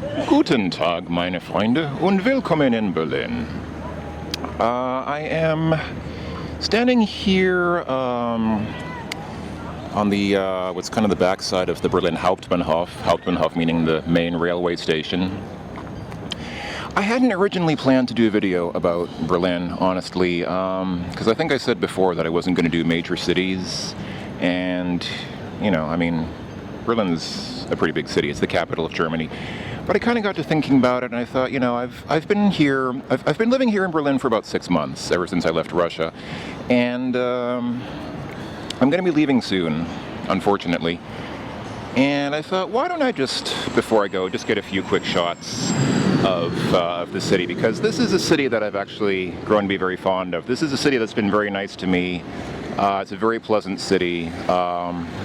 Guten Tag, meine Freunde, und willkommen in Berlin. I am standing here on the what's kind of the backside of the Berlin Hauptbahnhof. Hauptbahnhof meaning the main railway station. I hadn't originally planned to do a video about Berlin, honestly, because I think I said before that I wasn't going to do major cities, and I mean, Berlin's a pretty big city. It's the capital of Germany. But I kind of got to thinking about it, and I thought, I've been here. I've been living here in Berlin for about 6 months, ever since I left Russia, and I'm going to be leaving soon, unfortunately. And I thought, why don't I just, before I go, just get a few quick shots of the city, because this is a city that I've actually grown to be very fond of. This is a city that's been very nice to me. It's a very pleasant city.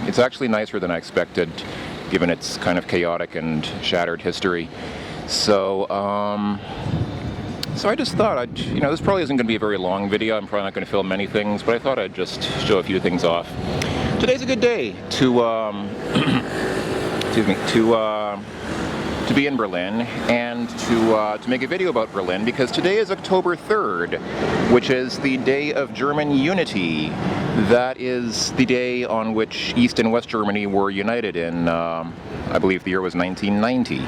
It's actually nicer than I expected, given its kind of chaotic and shattered history. So I just thought this probably isn't going to be a very long video. I'm probably not going to film many things, but I thought I'd just show a few things off. Today's a good day to to be in Berlin and to make a video about Berlin, because today is October 3rd, which is the Day of German Unity. That is the day on which East and West Germany were united in, I believe the year was 1990.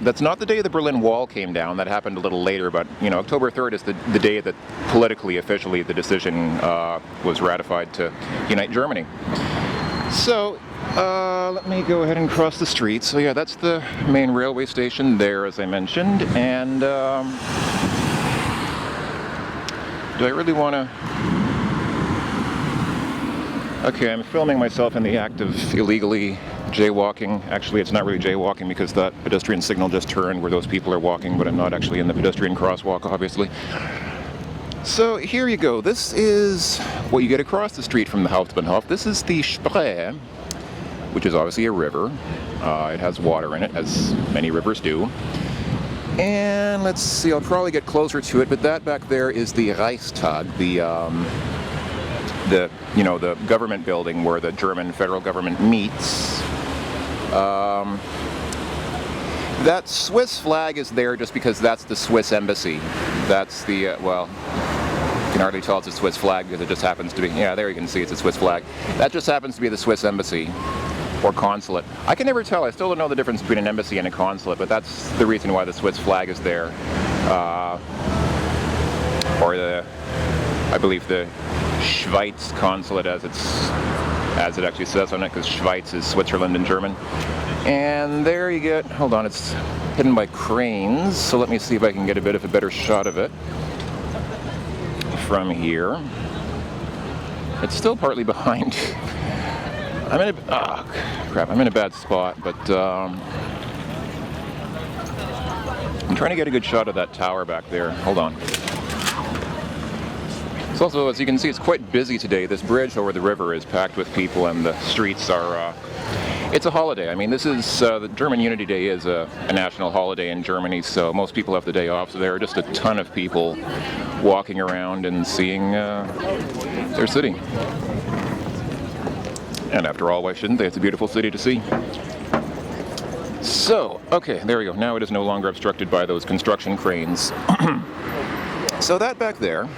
That's not the day the Berlin Wall came down. That happened a little later, but October 3rd is the day that politically, officially, the decision was ratified to unite Germany. So let me go ahead and cross the street. So yeah, that's the main railway station there, as I mentioned. And do I really want to... Okay, I'm filming myself in the act of illegally jaywalking. Actually, it's not really jaywalking, because that pedestrian signal just turned where those people are walking, but I'm not actually in the pedestrian crosswalk, obviously. So here you go. This is what you get across the street from the Hauptbahnhof. This is the Spree, which is obviously a river. It has water in it, as many rivers do. And let's see, I'll probably get closer to it, but that back there is the Reichstag, the government building where the German federal government meets. That Swiss flag is there just because that's the Swiss embassy. That's the, well, you can hardly tell it's a Swiss flag because it just happens to be, yeah, there you can see it's a Swiss flag. That just happens to be the Swiss embassy or consulate. I can never tell. I still don't know the difference between an embassy and a consulate, but that's the reason why the Swiss flag is there. Or I believe the Schweiz consulate, as it actually says on it, because Schweiz is Switzerland in German. And there you get, hold on, it's hidden by cranes, so let me see if I can get a bit of a better shot of it from here. It's still partly behind. I'm in a bad spot, but I'm trying to get a good shot of that tower back there. Hold on. It's also, as you can see, it's quite busy today. This bridge over the river is packed with people, and the streets are, it's a holiday. I mean, this is, the German Unity Day is a national holiday in Germany, so most people have the day off, so there are just a ton of people walking around and seeing their city. And after all, why shouldn't they? It's a beautiful city to see. So, okay, there we go. Now it is no longer obstructed by those construction cranes. So that back there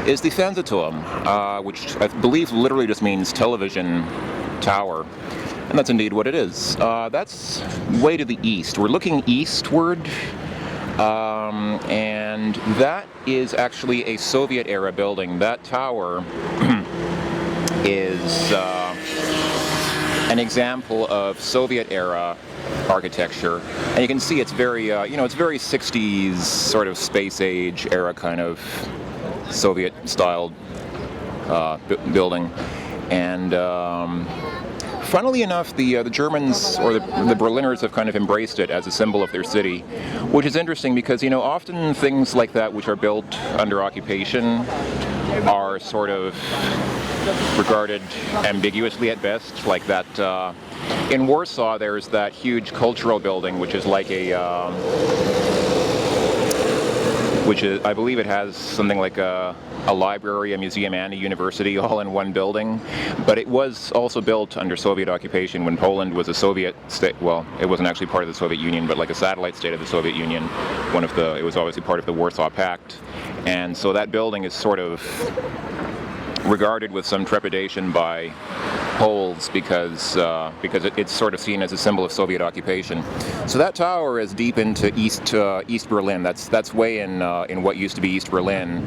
is the Fernsehturm, which I believe literally just means television tower. And that's indeed what it is. That's way to the east. We're looking eastward, and that is actually a Soviet-era building. That tower is an example of Soviet-era architecture, and you can see it's very, it's very 60s sort of space-age era kind of Soviet-styled building. And funnily enough, the Germans, or the Berliners, have kind of embraced it as a symbol of their city, which is interesting because, often things like that which are built under occupation are sort of regarded ambiguously at best. Like that, in Warsaw, there's that huge cultural building, which is like a, which is, I believe it has something like a a library, a museum, and a university all in one building. But it was also built under Soviet occupation when Poland was a Soviet state. Well, it wasn't actually part of the Soviet Union, but like a satellite state of the Soviet Union. It was obviously part of the Warsaw Pact. And so that building is sort of regarded with some trepidation by Poles because it's sort of seen as a symbol of Soviet occupation. So that tower is deep into East Berlin. That's way in what used to be East Berlin,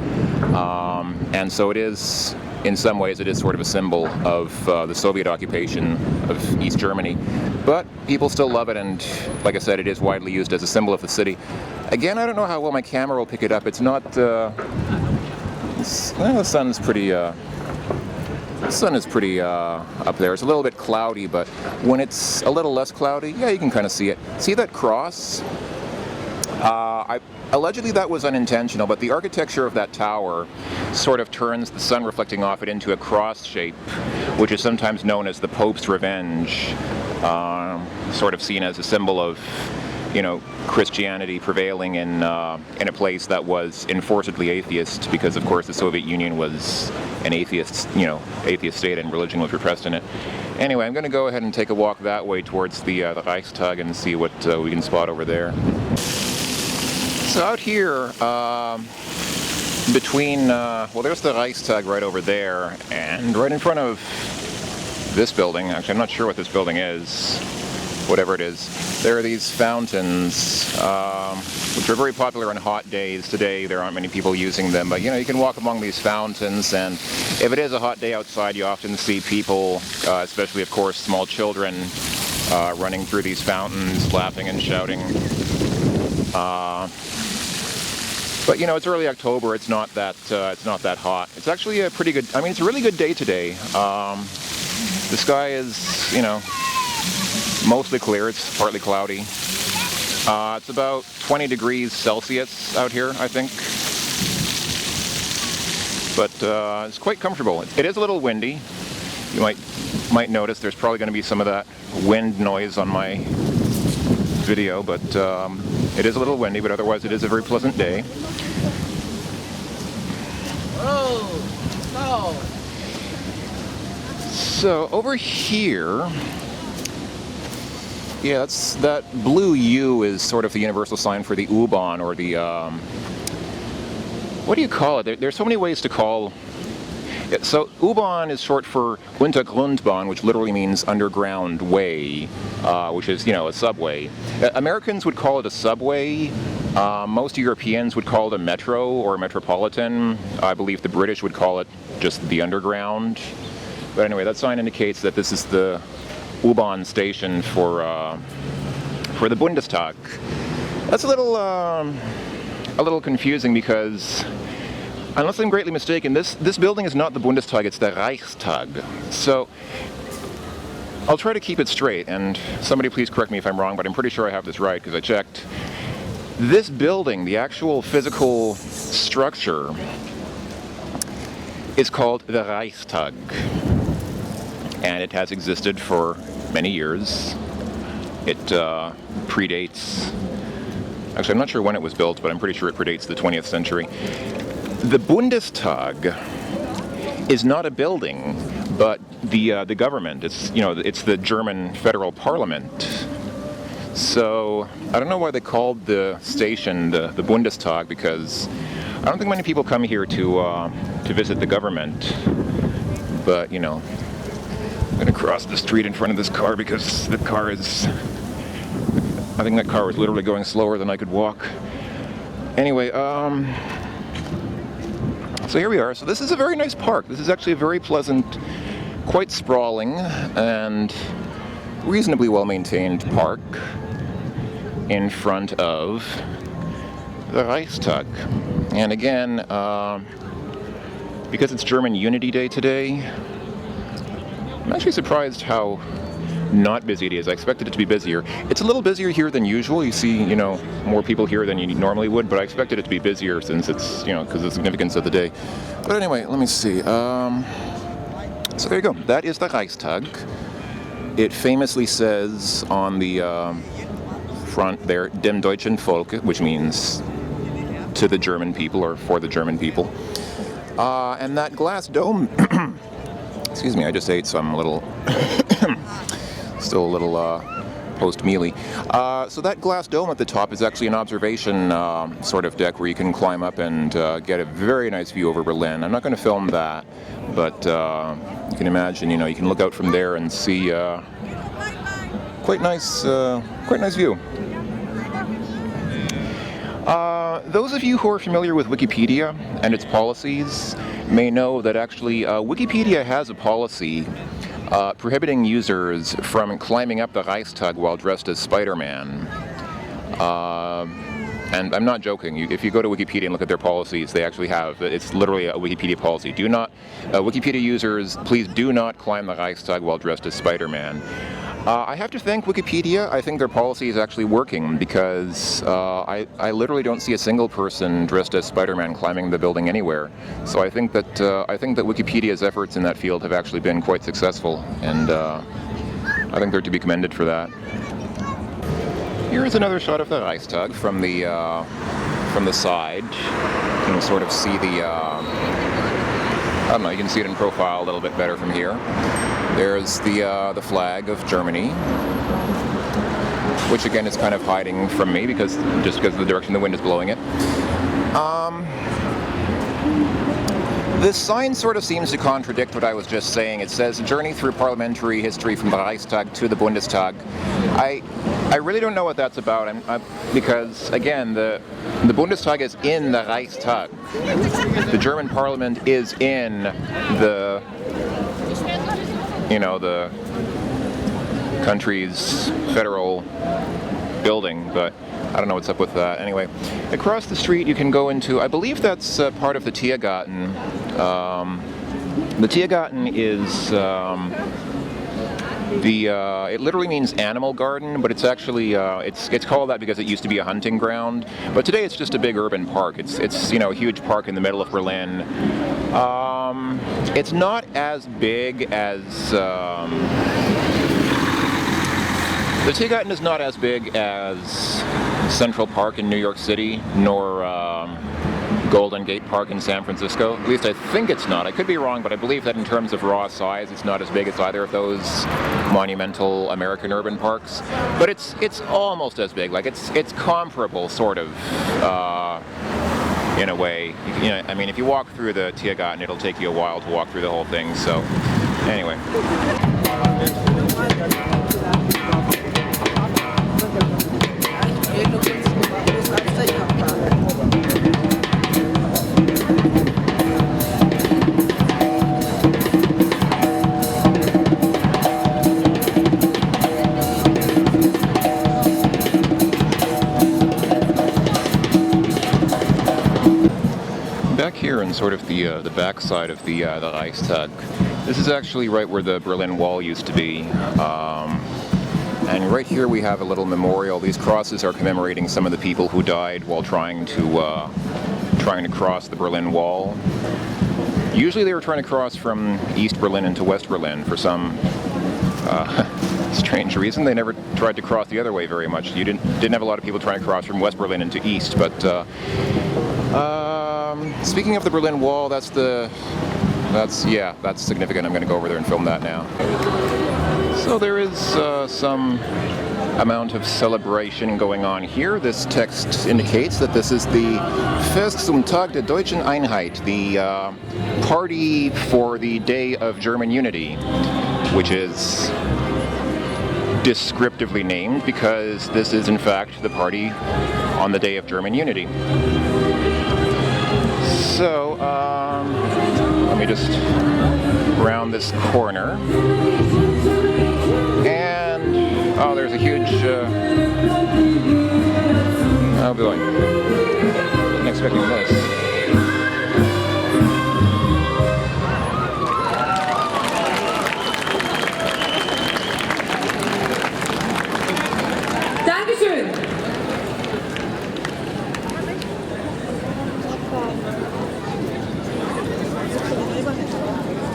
and so it is. In some ways, it is sort of a symbol of the Soviet occupation of East Germany. But people still love it, and like I said, it is widely used as a symbol of the city. Again, I don't know how well my camera will pick it up. It's not. The sun's pretty. The sun is pretty up there. It's a little bit cloudy, but when it's a little less cloudy, yeah, you can kind of see it. See that cross? Allegedly that was unintentional, but the architecture of that tower sort of turns the sun reflecting off it into a cross shape, which is sometimes known as the Pope's Revenge, sort of seen as a symbol of, Christianity prevailing in a place that was enforcedly atheist, because of course the Soviet Union was an atheist state, and religion was repressed in it. Anyway, I'm going to go ahead and take a walk that way towards the Reichstag and see what we can spot over there. So out here, between, there's the Reichstag right over there, and right in front of this building, actually I'm not sure what this building is, whatever it is, there are these fountains, which are very popular on hot days. Today there aren't many people using them, but you can walk among these fountains, and if it is a hot day outside, you often see people, especially of course small children, running through these fountains, laughing and shouting. But it's early October. It's not that hot. It's actually a pretty good. It's a really good day today. The sky is mostly clear. It's partly cloudy. It's about 20 degrees Celsius out here, I think. But it's quite comfortable. It is a little windy. You might notice there's probably going to be some of that wind noise on my video, but it is a little windy, but otherwise it is a very pleasant day. So over here, yeah, that blue U is sort of the universal sign for the U-Bahn, or the, what do you call it? There's so many ways to call. So U-Bahn is short for Untergrundbahn, which literally means underground way, which is, a subway. Americans would call it a subway. Most Europeans would call it a metro or a metropolitan. I believe the British would call it just the underground. But anyway, that sign indicates that this is the U-Bahn station for the Bundestag. That's a little confusing because, unless I'm greatly mistaken, this building is not the Bundestag, it's the Reichstag. So I'll try to keep it straight, and somebody please correct me if I'm wrong, but I'm pretty sure I have this right because I checked. This building, the actual physical structure, is called the Reichstag, and it has existed for many years. It predates, actually I'm not sure when it was built, but I'm pretty sure it predates the 20th century. The Bundestag is not a building, but the government. It's it's the German federal parliament. So I don't know why they called the station the Bundestag, because I don't think many people come here to visit the government. But I'm going to cross the street in front of this car because the car is. I think that car was literally going slower than I could walk. Anyway, so here we are. So this is a very nice park. This is actually a very pleasant, quite sprawling, and reasonably well-maintained park in front of the Reichstag. And again, because it's German Unity Day today, I'm actually surprised how not busy it is. I expected it to be busier. It's a little busier here than usual. You see, more people here than you normally would, but I expected it to be busier since it's, because of the significance of the day. But anyway, let me see. So there you go. That is the Reichstag. It famously says on the front there, Dem deutschen Volke, which means to the German people or for the German people. And that glass dome, excuse me, I just ate some little, still a little post-mealy. So that glass dome at the top is actually an observation sort of deck where you can climb up and get a very nice view over Berlin. I'm not going to film that, but you can imagine, you know, you can look out from there and see quite nice view. Those of you who are familiar with Wikipedia and its policies may know that actually Wikipedia has a policy prohibiting users from climbing up the Reichstag while dressed as Spider-Man. And I'm not joking. If you go to Wikipedia and look at their policies, they actually have, it's literally a Wikipedia policy. Do not, Wikipedia users, please do not climb the Reichstag while dressed as Spider-Man. I have to thank Wikipedia. I think their policy is actually working because I literally don't see a single person dressed as Spider-Man climbing the building anywhere. So I think that Wikipedia's efforts in that field have actually been quite successful, and I think they're to be commended for that. Here's another shot of the Reichstag from the side. You can sort of see the I don't know. You can see it in profile a little bit better from here. There's the flag of Germany, which again is kind of hiding from me because of the direction the wind is blowing it. This sign sort of seems to contradict what I was just saying. It says journey through parliamentary history from the Reichstag to the Bundestag. I really don't know what that's about, because again the Bundestag is in the Reichstag. The German parliament is in the country's federal building, but I don't know what's up with that. Anyway, across the street you can go into, I believe that's part of the Tiergarten. The Tiergarten is it literally means animal garden, but it's actually it's called that because it used to be a hunting ground. But today it's just a big urban park. It's a huge park in the middle of Berlin. It's not as big as the Tiergarten is not as big as Central Park in New York City, nor Golden Gate Park in San Francisco. At least I think it's not. I could be wrong, but I believe that in terms of raw size, it's not as big as either of those monumental American urban parks. But it's almost as big. Like it's comparable, sort of, in a way. I mean, if you walk through the Tiergarten, it'll take you a while to walk through the whole thing. So, anyway. Here in sort of the back side of the Reichstag. This is actually right where the Berlin Wall used to be. And right here we have a little memorial. These crosses are commemorating some of the people who died while trying to cross the Berlin Wall. Usually they were trying to cross from East Berlin into West Berlin for some strange reason. They never tried to cross the other way very much. You didn't have a lot of people trying to cross from West Berlin into East, but speaking of the Berlin Wall, that's significant. I'm going to go over there and film that now. So there is some amount of celebration going on here. This text indicates that this is the Fest zum Tag der Deutschen Einheit, the party for the Day of German Unity, which is descriptively named because this is in fact the party on the Day of German Unity. So, let me just round this corner, and oh, there's a huge, oh boy, wasn't expecting this. Dankeschön.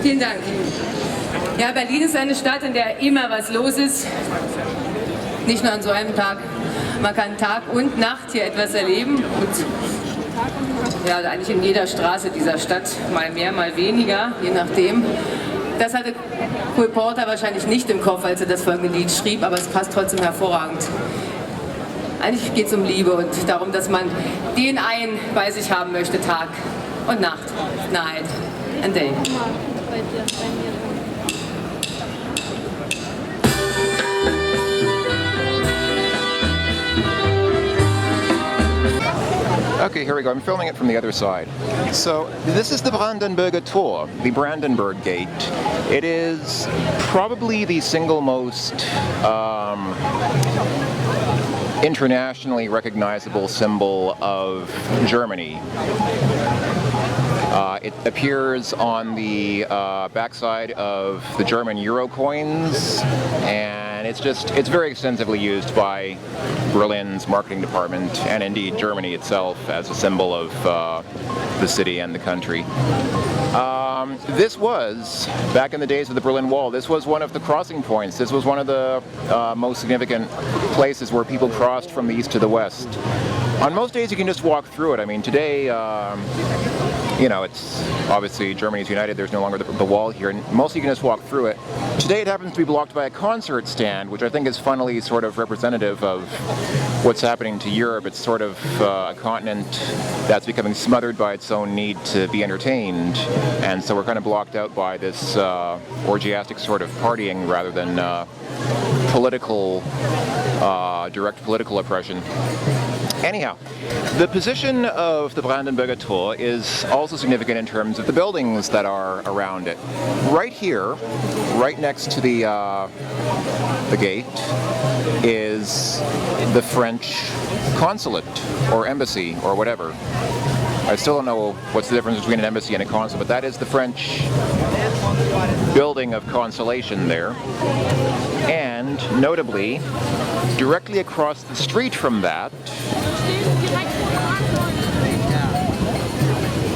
Vielen Dank. Ja, Berlin ist eine Stadt, in der immer was los ist. Nicht nur an so einem Tag. Man kann Tag und Nacht hier etwas erleben. Und Ja, eigentlich in jeder Straße dieser Stadt, mal mehr, mal weniger, je nachdem. Das hatte Cole Porter wahrscheinlich nicht im Kopf, als er das folgende Lied schrieb, aber es passt trotzdem hervorragend. Eigentlich geht es um Liebe und darum, dass man den einen bei sich haben möchte, Tag und Nacht, night and day. Okay, here we go. I'm filming it from the other side. So this is the Brandenburger Tor, the Brandenburg Gate. It is probably the single most internationally recognizable symbol of Germany. It appears on the backside of the German Euro coins, and it's very extensively used by Berlin's marketing department and indeed Germany itself as a symbol of the city and the country. This was, back in the days of the Berlin Wall, this was one of the crossing points. This was one of the most significant places where people crossed from the east to the west. On most days you can just walk through it. I mean, today, you know, it's obviously Germany's united, there's no longer the wall here, and mostly you can just walk through it. Today it happens to be blocked by a concert stand, which I think is funnily sort of representative of what's happening to Europe. It's sort of a continent that's becoming smothered by its own need to be entertained, and so we're kind of blocked out by this orgiastic sort of partying rather than direct political oppression. Anyhow, the position of the Brandenburger Tor is also significant in terms of the buildings that are around it. Right here, right next to the gate, is the French consulate or embassy or whatever. I still don't know what's the difference between an embassy and a consulate, but that is the French building of consolation there. And notably, directly across the street from that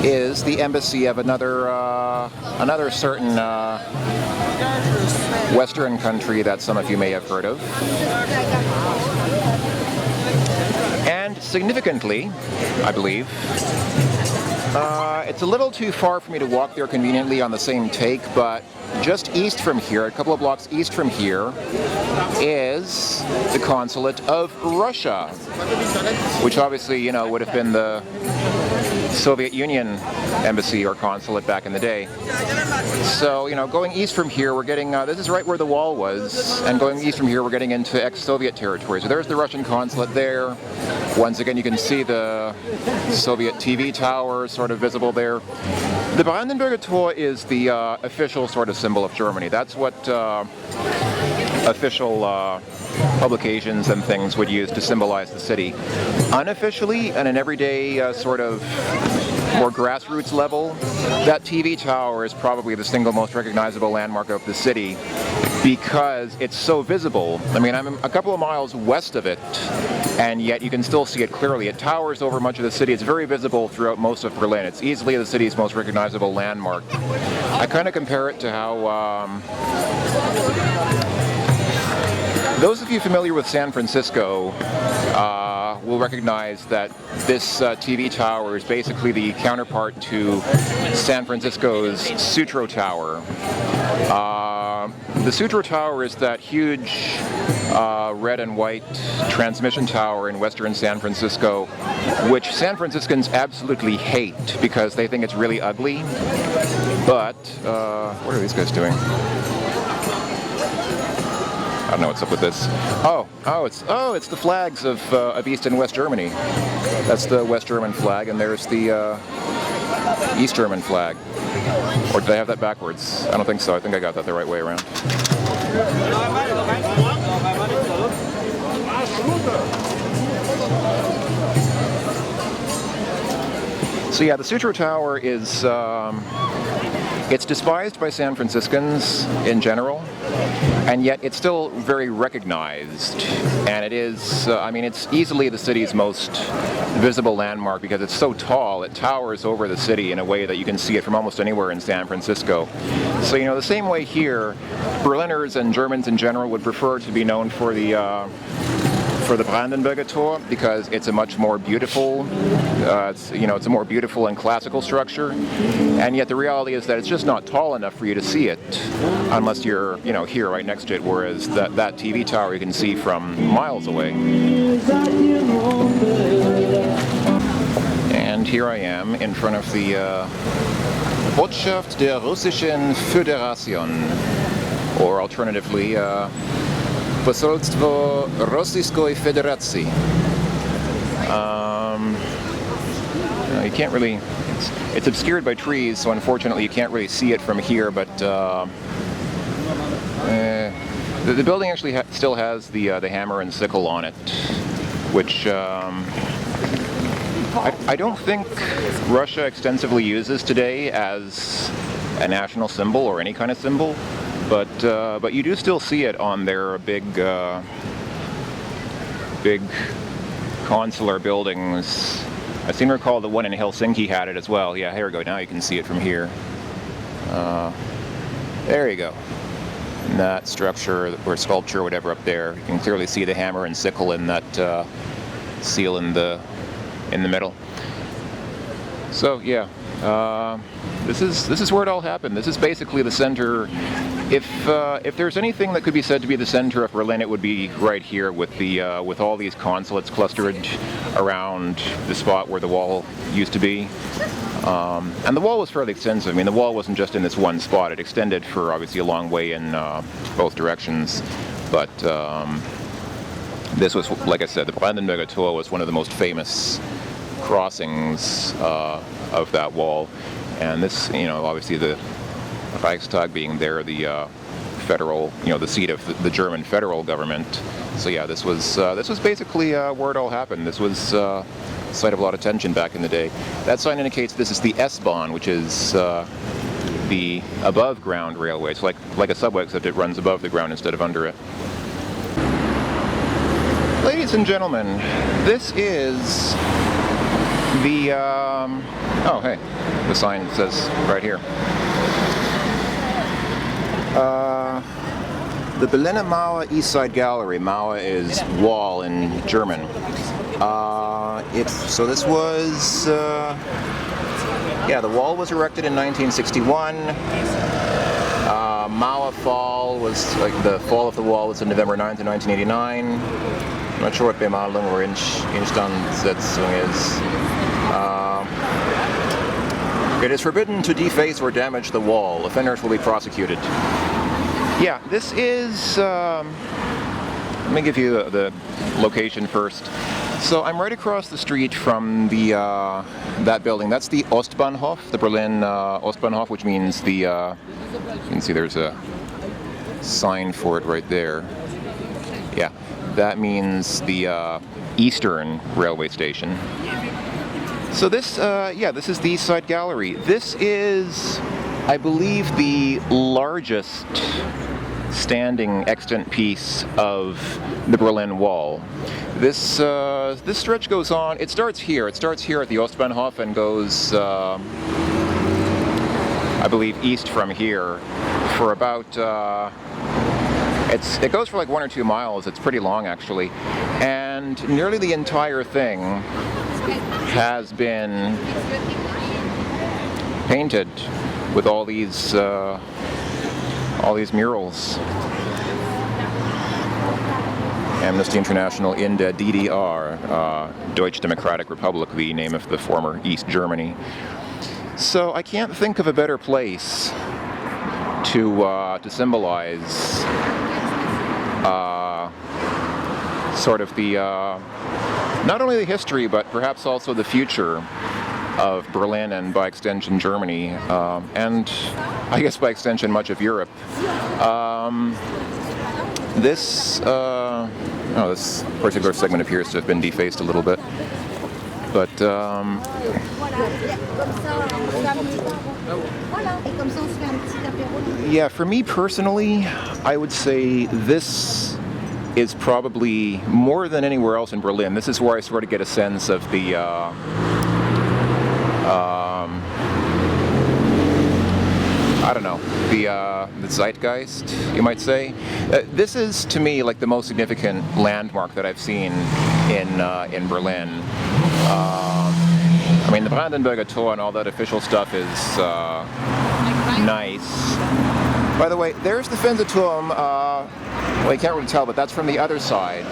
is the embassy of another certain Western country that some of you may have heard of. And significantly, I believe, it's a little too far for me to walk there conveniently on the same take, but just east from here, a couple of blocks east from here, is the consulate of Russia, which obviously, you know, would have been the Soviet Union embassy or consulate back in the day. So, you know, going east from here, we're getting, this is right where the wall was, and going east from here, we're getting into ex-Soviet territory. So there's the Russian consulate there. Once again, you can see the Soviet TV tower sort of visible there. The Brandenburger Tor is the official sort of symbol of Germany. That's what official publications and things would use to symbolize the city. Unofficially, and an everyday sort of more grassroots level, that TV tower is probably the single most recognizable landmark of the city because it's so visible. I mean, I'm a couple of miles west of it, and yet you can still see it clearly. It towers over much of the city. It's very visible throughout most of Berlin. It's easily the city's most recognizable landmark. I kind of compare it to how those of you familiar with San Francisco will recognize that this TV tower is basically the counterpart to San Francisco's Sutro Tower. The Sutro Tower is that huge red and white transmission tower in western San Francisco, which San Franciscans absolutely hate because they think it's really ugly. But, what are these guys doing? I don't know what's up with this. It's the flags of East and West Germany. That's the West German flag, and there's the East German flag. Or did I have that backwards? I don't think so. I think I got that the right way around. So yeah, the Sutro Tower is it's despised by San Franciscans in general, and yet it's still very recognized. And it is, I mean, it's easily the city's most visible landmark because it's so tall. It towers over the city in a way that you can see it from almost anywhere in San Francisco. So, you know, the same way here, Berliners and Germans in general would prefer to be known for the for the Brandenburger Tor because it's a much more beautiful, it's a more beautiful and classical structure, and yet the reality is that it's just not tall enough for you to see it unless you're here right next to it. Whereas that TV tower you can see from miles away. And here I am in front of the Botschaft der Russischen Föderation, or alternatively, Poselstwo Rosyjskiej Federacji. You can't really, it's obscured by trees, so unfortunately you can't really see it from here, but the building actually still has the hammer and sickle on it, which I don't think Russia extensively uses today as a national symbol or any kind of symbol, but you do still see it on their big consular buildings. I seem to recall the one in Helsinki had it as well. Yeah, here we go. Now you can see it from here. There you go. And that structure or sculpture, whatever, up there, you can clearly see the hammer and sickle in that seal in the middle. So yeah, this is where it all happened. This is basically the center. If there's anything that could be said to be the center of Berlin, it would be right here with all these consulates clustered around the spot where the wall used to be. And the wall was fairly extensive. I mean, the wall wasn't just in this one spot. It extended for obviously a long way in both directions. But this was, like I said, the Brandenburger Tor was one of the most famous crossings of that wall. And this, obviously the Reichstag being there, the federal, the seat of the German federal government. So yeah, this was basically where it all happened. This was a site of a lot of tension back in the day. That sign indicates this is the S-Bahn, which is the above ground railway. It's like a subway, except it runs above the ground instead of under it. Ladies and gentlemen, this is the oh hey, the sign says right here. The Berliner Mauer East Side Gallery. Mauer is wall in German. So this was, the wall was erected in 1961. Mauer Fall was, the fall of the wall was on November 9th, 1989. I'm not sure what Bemalung or Instandsetzung is. It is forbidden to deface or damage the wall. Offenders will be prosecuted. Yeah, this is, let me give you the location first. So I'm right across the street from that building. That's the Ostbahnhof, the Berlin Ostbahnhof, which means you can see there's a sign for it right there. Yeah, that means the Eastern Railway Station. So this, this is the East Side Gallery. This is, I believe, the largest standing extant piece of the Berlin Wall. This stretch goes on. It starts here. It starts here at the Ostbahnhof and goes, I believe, east from here for about. It goes for like 1 or 2 miles. It's pretty long, actually, and nearly the entire thing has been painted with all these murals. Amnesty International in the DDR, Deutsche Democratic Republic, the name of the former East Germany. So I can't think of a better place to symbolize sort of the not only the history, but perhaps also the future of Berlin and by extension Germany, and I guess by extension much of Europe. This particular segment appears to have been defaced a little bit, but yeah, for me personally, I would say this is probably, more than anywhere else in Berlin, this is where I sort of get a sense of I don't know, the zeitgeist, you might say. This is, to me, like the most significant landmark that I've seen in Berlin. I mean, the Brandenburger Tor and all that official stuff is nice. By the way, there's the Fernsehturm. Well, you can't really tell, but that's from the other side.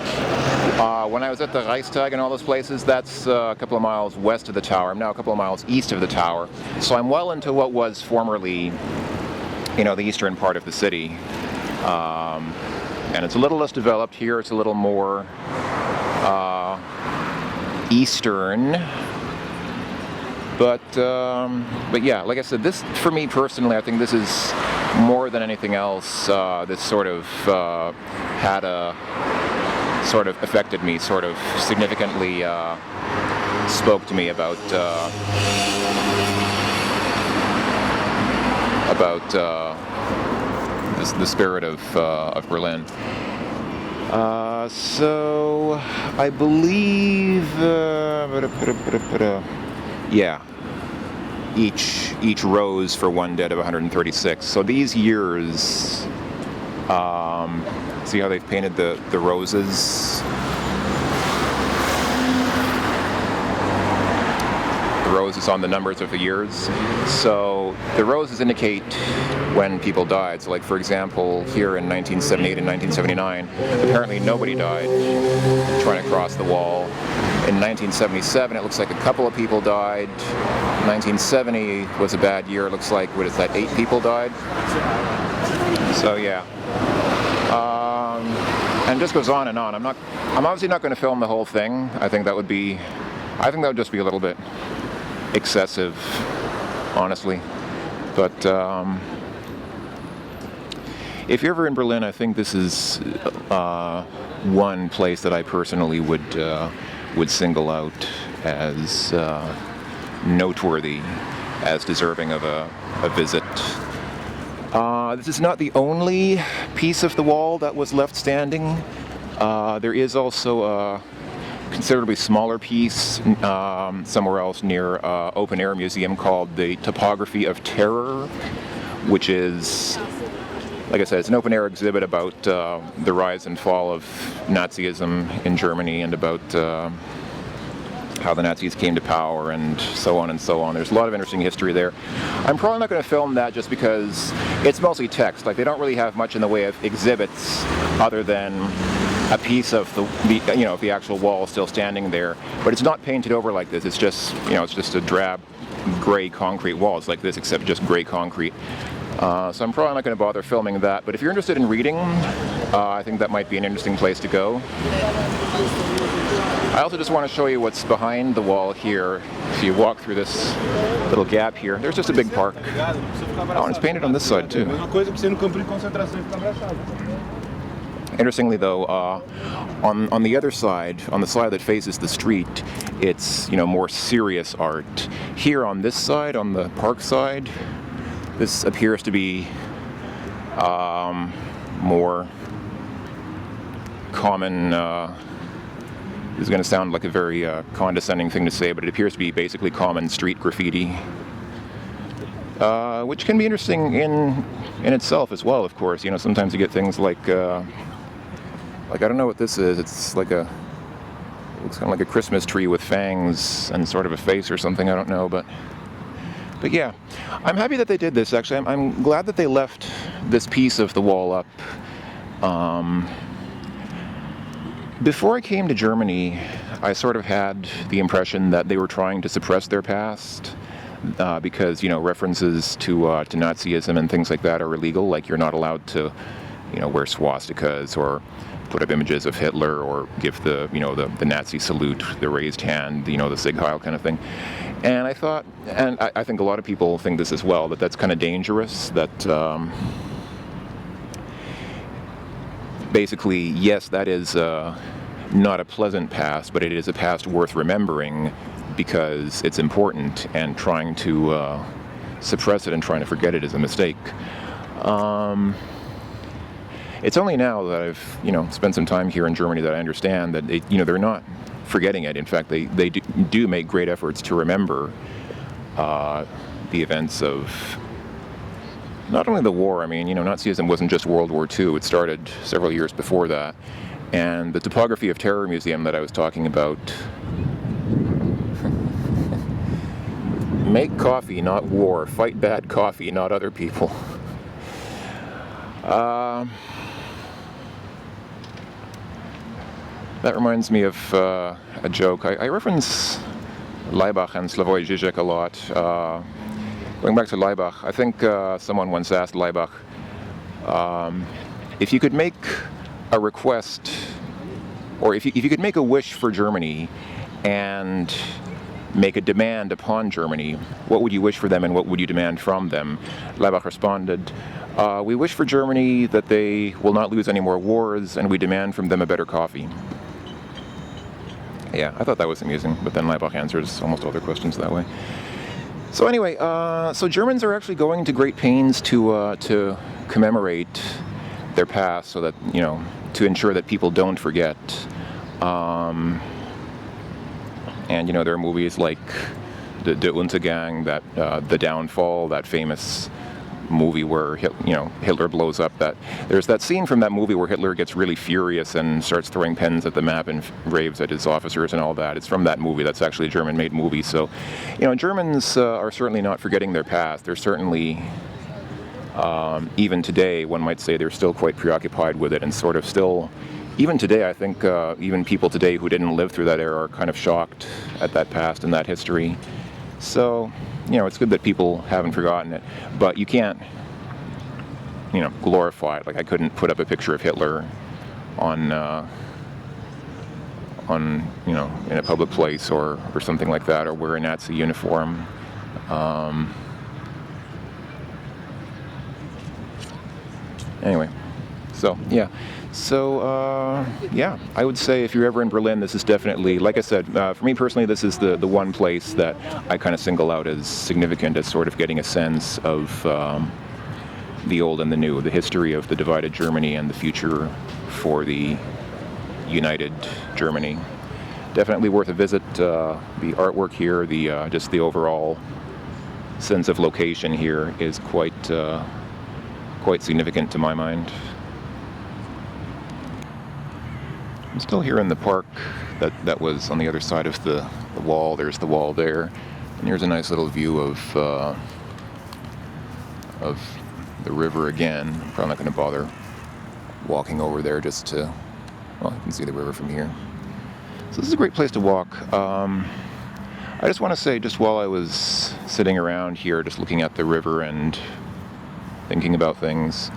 When I was at the Reichstag and all those places, that's a couple of miles west of the tower. I'm now a couple of miles east of the tower. So I'm well into what was formerly, the eastern part of the city. And it's a little less developed here. It's a little more eastern. But yeah, like I said, this, for me personally, I think this is more than anything else, this sort of affected me, sort of significantly spoke to me about the spirit of Berlin. So I believe, yeah, each rose for one dead of 136. So these years, see how they've painted the roses? The roses on the numbers of the years. So the roses indicate when people died. So like, for example, here in 1978 and 1979, apparently nobody died trying to cross the wall. In 1977, it looks like a couple of people died. 1970 was a bad year. It looks like, 8 people died? So yeah. And it just goes on and on. I'm obviously not going to film the whole thing. I think that would just be a little bit excessive, honestly. But if you're ever in Berlin, I think this is one place that I personally would single out as noteworthy, as deserving of a visit. This is not the only piece of the wall that was left standing. There is also a considerably smaller piece somewhere else near open air museum called the Topography of Terror, which is, like I said, it's an open air exhibit about the rise and fall of Nazism in Germany and about how the Nazis came to power and so on and so on. There's a lot of interesting history there. I'm probably not going to film that just because it's mostly text. Like, they don't really have much in the way of exhibits other than a piece of the actual wall still standing there. But it's not painted over like this. It's just, it's just a drab gray concrete wall. It's like this, except just gray concrete. So I'm probably not going to bother filming that. But if you're interested in reading, I think that might be an interesting place to go. I also just want to show you what's behind the wall here. If you walk through this little gap here, there's just a big park. Oh, and it's painted on this side too. Interestingly though, on the other side, on the side that faces the street, it's more serious art. Here on this side, on the park side, this appears to be more common. This is going to sound like a very condescending thing to say, but it appears to be basically common street graffiti, which can be interesting in itself as well. Of course, sometimes you get things like I don't know what this is. It's like it looks kind of like a Christmas tree with fangs and sort of a face or something. I don't know, but yeah, I'm happy that they did this. Actually, I'm glad that they left this piece of the wall up. Before I came to Germany, I sort of had the impression that they were trying to suppress their past because, references to Nazism and things like that are illegal. Like, you're not allowed to, wear swastikas or put up images of Hitler or give the Nazi salute, the raised hand, the Sieg Heil kind of thing. And I thought, and I think a lot of people think this as well, that that's kind of dangerous, that basically, yes, that is not a pleasant past, but it is a past worth remembering because it's important, and trying to suppress it and trying to forget it is a mistake. It's only now that I've spent some time here in Germany that I understand that they're not forgetting it. In fact, they do make great efforts to remember the events of not only the war, I mean, Nazism wasn't just World War II, it started several years before that. And the Topography of Terror Museum that I was talking about, make coffee, not war. Fight bad coffee, not other people. That reminds me of a joke. I reference Laibach and Slavoj Žižek a lot. Going back to Laibach, I think someone once asked Laibach if you could make a request, or if you could make a wish for Germany and make a demand upon Germany, what would you wish for them and what would you demand from them? Laibach responded, we wish for Germany that they will not lose any more wars, and we demand from them a better coffee. Yeah, I thought that was amusing, but then Laibach answers almost all their questions that way. So anyway, so Germans are actually going to great pains to commemorate their past, so that, to ensure that people don't forget. And there are movies like the Untergang, that the Downfall, that famous movie where Hitler blows up. There's that scene from that movie where Hitler gets really furious and starts throwing pens at the map and raves at his officers and all that. It's from that movie. That's actually a German-made movie. So, Germans are certainly not forgetting their past. They're certainly, even today, one might say they're still quite preoccupied with it, and sort of still, even today, I think even people today who didn't live through that era are kind of shocked at that past and that history. So, it's good that people haven't forgotten it, but you can't, glorify it. Like, I couldn't put up a picture of Hitler on in a public place or something like that, or wear a Nazi uniform. Anyway, so yeah. So, I would say if you're ever in Berlin, this is definitely, like I said, for me personally, this is the one place that I kind of single out as significant, as sort of getting a sense of the old and the new, the history of the divided Germany and the future for the united Germany. Definitely worth a visit. The artwork here, just the overall sense of location here is quite significant to my mind. I'm still here in the park that was on the other side of the wall. There's the wall there, and here's a nice little view of the river again. I'm probably not going to bother walking over there just to, well, you can see the river from here. So this is a great place to walk. I just want to say, just while I was sitting around here, just looking at the river and thinking about things,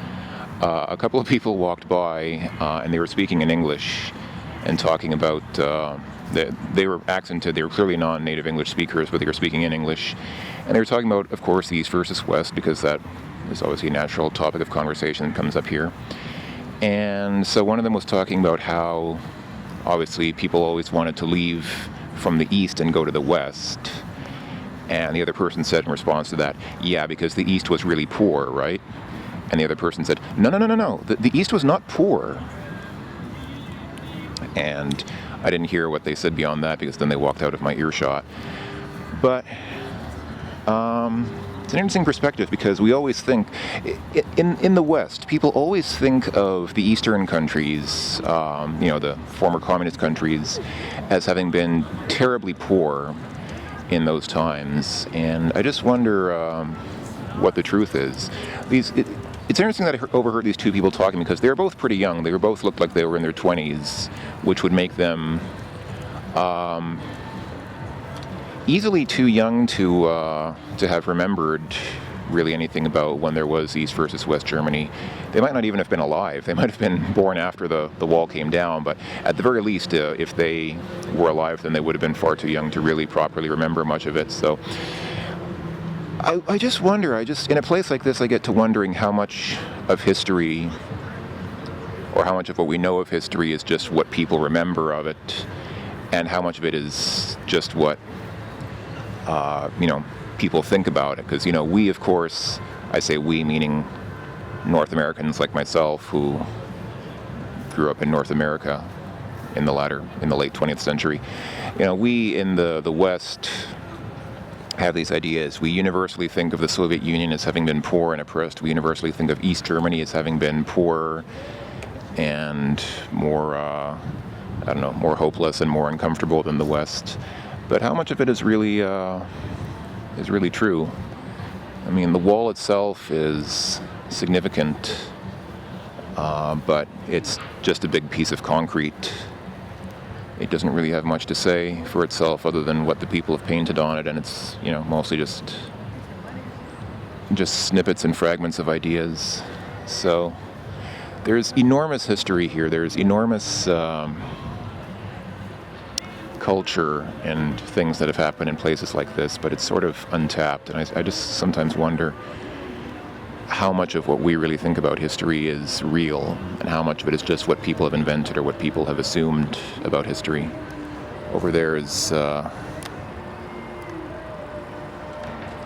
a couple of people walked by and they were speaking in English and talking about, they were accented, they were clearly non-native English speakers, but they were speaking in English. And they were talking about, of course, the East versus West, because that is obviously a natural topic of conversation that comes up here. And so one of them was talking about how, obviously, people always wanted to leave from the East and go to the West. And the other person said in response to that, yeah, because the East was really poor, right? And the other person said, no. The East was not poor. And I didn't hear what they said beyond that, because then they walked out of my earshot. But it's an interesting perspective, because we always think, in the West, people always think of the Eastern countries, the former communist countries, as having been terribly poor in those times. And I just wonder what the truth is. It's interesting that I overheard these two people talking, because they were both pretty young. They both looked like they were in their 20s, which would make them easily too young to have remembered really anything about when there was East versus West Germany. They might not even have been alive. They might have been born after the wall came down, but at the very least, if they were alive, then they would have been far too young to really properly remember much of it. So I just wonder, in a place like this, I get to wondering how much of history, or how much of what we know of history, is just what people remember of it, and how much of it is just what, people think about it. Because, we, of course, I say we, meaning North Americans like myself, who grew up in North America in the late 20th century. We in the West, have these ideas. We universally think of the Soviet Union as having been poor and oppressed. We universally think of East Germany as having been poor and more, more hopeless and more uncomfortable than the West. But how much of it is really true? I mean, the wall itself is significant, but it's just a big piece of concrete. It doesn't really have much to say for itself other than what the people have painted on it, and it's, mostly just snippets and fragments of ideas. So there's enormous history here. There's enormous culture and things that have happened in places like this, but it's sort of untapped, and I just sometimes wonder how much of what we really think about history is real and how much of it is just what people have invented or what people have assumed about history. Over there is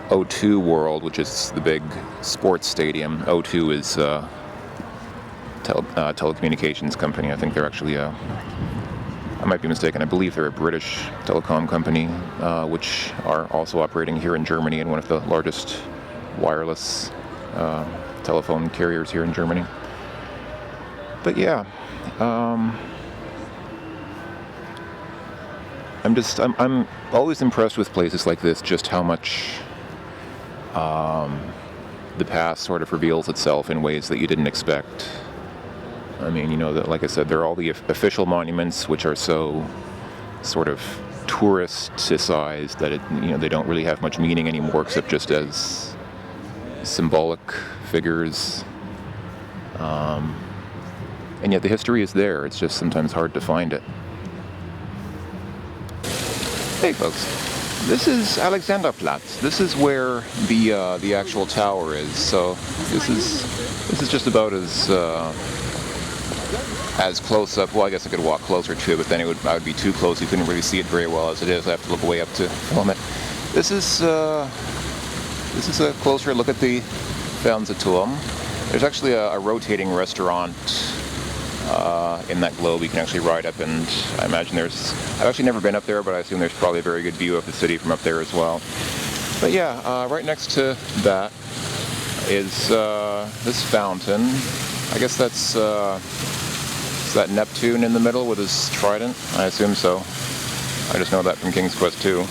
O2 World, which is the big sports stadium. O2 is a telecommunications company. I think they're actually I might be mistaken. I believe they're a British telecom company, which are also operating here in Germany and one of the largest wireless telephone carriers here in Germany. But yeah, I'm always impressed with places like this, just how much the past sort of reveals itself in ways that you didn't expect. I mean, like I said, there are all the official monuments, which are so sort of tourist-sized that they don't really have much meaning anymore, except just as symbolic figures. And yet the history is there. It's just sometimes hard to find it. Hey, folks. This is Alexanderplatz. This is where the actual tower is. So this is just about as close up. Well, I guess I could walk closer to it, but then I would be too close. You couldn't really see it very well as it is. I have to look way up to film it. This is a closer look at the Fernsehturm. There's actually a rotating restaurant in that globe. You can actually ride up, and I imagine I've actually never been up there, but I assume there's probably a very good view of the city from up there as well. But yeah, right next to that is this fountain. I guess that's is that Neptune in the middle with his trident? I assume so. I just know that from King's Quest II.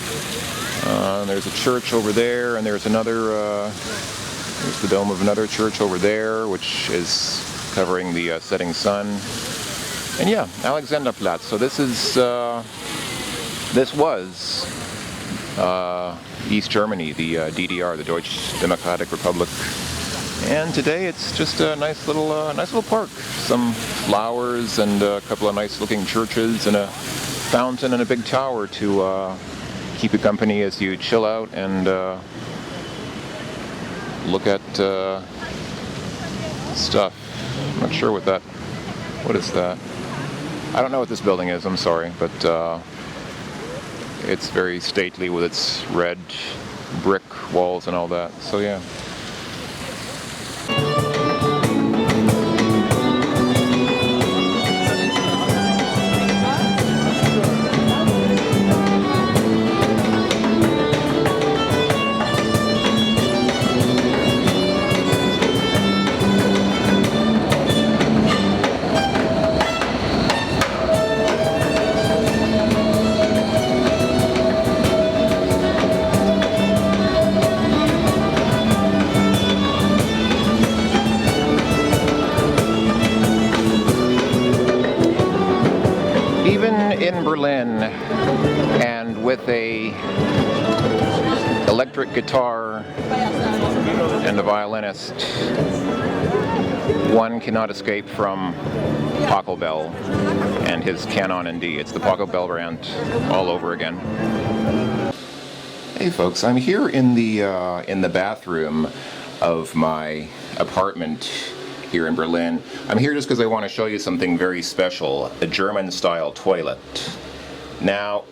There's a church over there, and there's there's the dome of another church over there, which is covering the setting sun. And yeah, Alexanderplatz. So this was East Germany, the DDR, the Deutsche Democratic Republic. And today it's just a nice little park. Some flowers and a couple of nice-looking churches and a fountain and a big tower to keep you company as you chill out and look at stuff. I'm not sure what is that? I don't know what this building is, I'm sorry, but it's very stately with its red brick walls and all that, so yeah. In Berlin, and with a electric guitar and a violinist, one cannot escape from Pachelbel and his Canon in D. It's the Pachelbel rant all over again. Hey folks, I'm here in the bathroom of my apartment here in Berlin. I'm here just because I want to show you something very special, a German-style toilet. Now,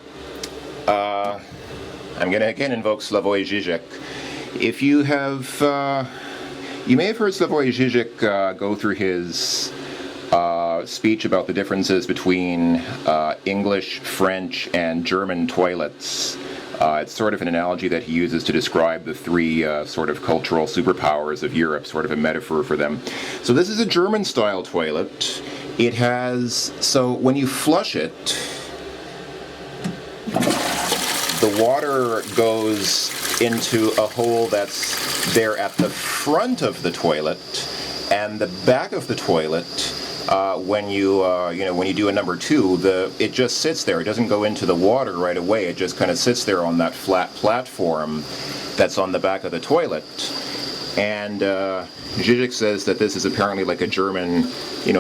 I'm going to again invoke Slavoj Žižek. If you have, you may have heard Slavoj Žižek go through his speech about the differences between English, French, and German toilets It's sort of an analogy that he uses to describe the three sort of cultural superpowers of Europe, sort of a metaphor for them. So this is a German-style toilet. It has, so when you flush it, the water goes into a hole that's there at the front of the toilet, and the back of the toilet, when you do a number two, it just sits there. It doesn't go into the water right away. It just kind of sits there on that flat platform that's on the back of the toilet. And Zizek says that this is apparently like a German,